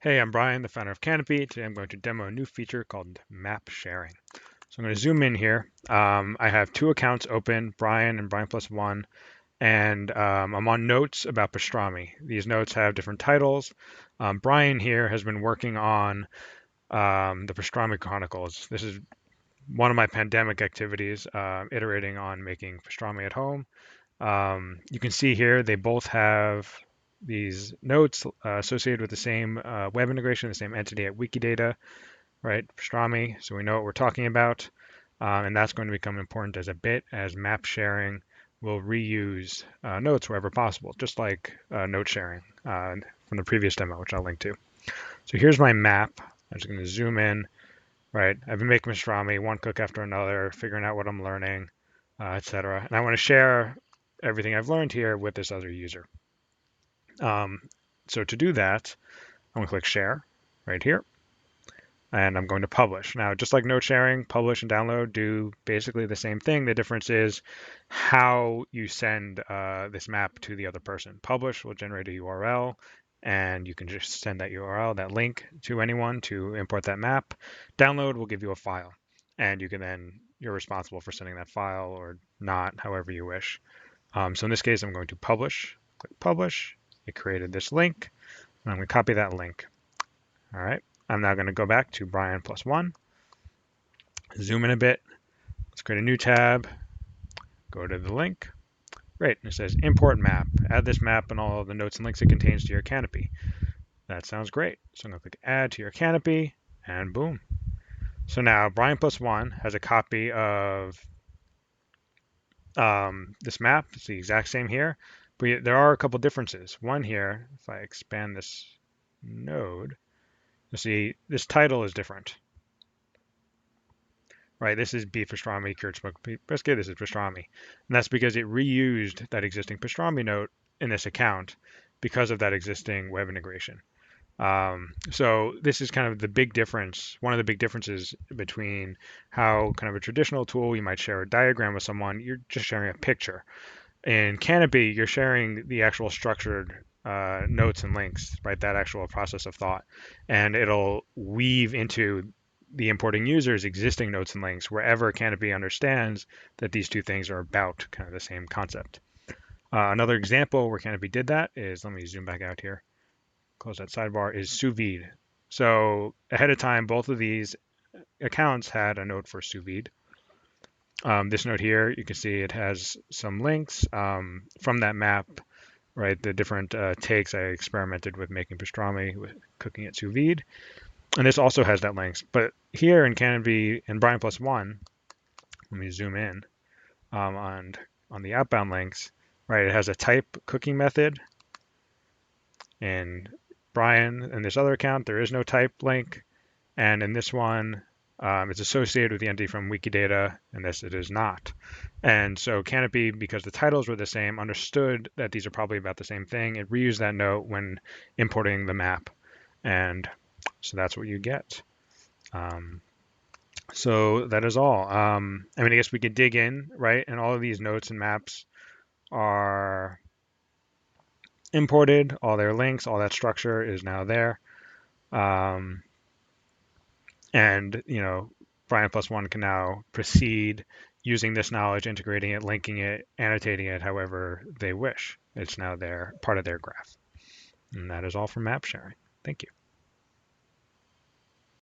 Hey, I'm Brian, the founder of Kanopi. Today I'm going to demo a new feature called map sharing. So I'm going to zoom in here. I have two accounts open, Brian and Brian plus one, and I'm on notes about pastrami. These notes have different titles. Brian here has been working on the pastrami chronicles. This is one of my pandemic activities, iterating on making pastrami at home. You can see here they both have these notes associated with the same web integration, the same entity at Wikidata, right? Pastrami, so we know what we're talking about. And that's going to become important as a bit as map sharing will reuse notes wherever possible, just like note sharing from the previous demo, which I'll link to. So here's my map. I'm just going to zoom in, right? I've been making pastrami one cook after another, figuring out what I'm learning, etc. And I want to share everything I've learned here with this other user. Um, so to do that, I'm going to click share right here, and I'm going to publish. Now, just like note sharing, publish and download do basically the same thing. The difference is how you send this map to the other person. Publish will generate a URL, and you can just send that URL, that link to anyone to import that map. Download will give you a file, and you can then, you're responsible for sending that file or not, however you wish. So in this case, I'm going to publish, click publish. It created this link, and I'm going to copy that link. All right. I'm now going to go back to Brian plus one, zoom in a bit. Let's create a new tab, go to the link. Great. And it says import map. Add this map and all of the notes and links it contains to your Kanopi. That sounds great. So I'm going to click add to your Kanopi, and boom. So now Brian plus one has a copy of this map. It's the exact same here, but there are a couple differences. One here, if I expand this node, you'll see this title is different. Right, this is beef pastrami, cured smoked beef brisket. This is pastrami, and that's because it reused that existing pastrami note in this account because of that existing web integration. So this is kind of the big difference, one of the big differences between how kind of a traditional tool, you might share a diagram with someone, you're just sharing a picture. In Kanopi, you're sharing the actual structured notes and links, right? That actual process of thought. And it'll weave into the importing user's existing notes and links wherever Kanopi understands that these two things are about kind of the same concept. Another example where Kanopi did that is, let me zoom back out here, close that sidebar, is sous vide. So ahead of time, both of these accounts had a note for sous vide. This note here, you can see it has some links from that map, right? The different takes I experimented with making pastrami, with cooking it sous vide. And this also has that links. But here in Kanopi and Brian plus one, let me zoom in on the outbound links, right? It has a type cooking method. In Brian and this other account, there is no type link. And in this one, it's associated with the entity from Wikidata, and this it is not. And so Kanopi, because the titles were the same, understood that these are probably about the same thing. It reused that note when importing the map. And so that's what you get. So that is all. I mean, I guess we could dig in, right? And all of these notes and maps are imported. All their links, all that structure is now there. And, Brian plus one can now proceed using this knowledge, integrating it, linking it, annotating it however they wish. It's now part of their graph. And that is all for map sharing. Thank you.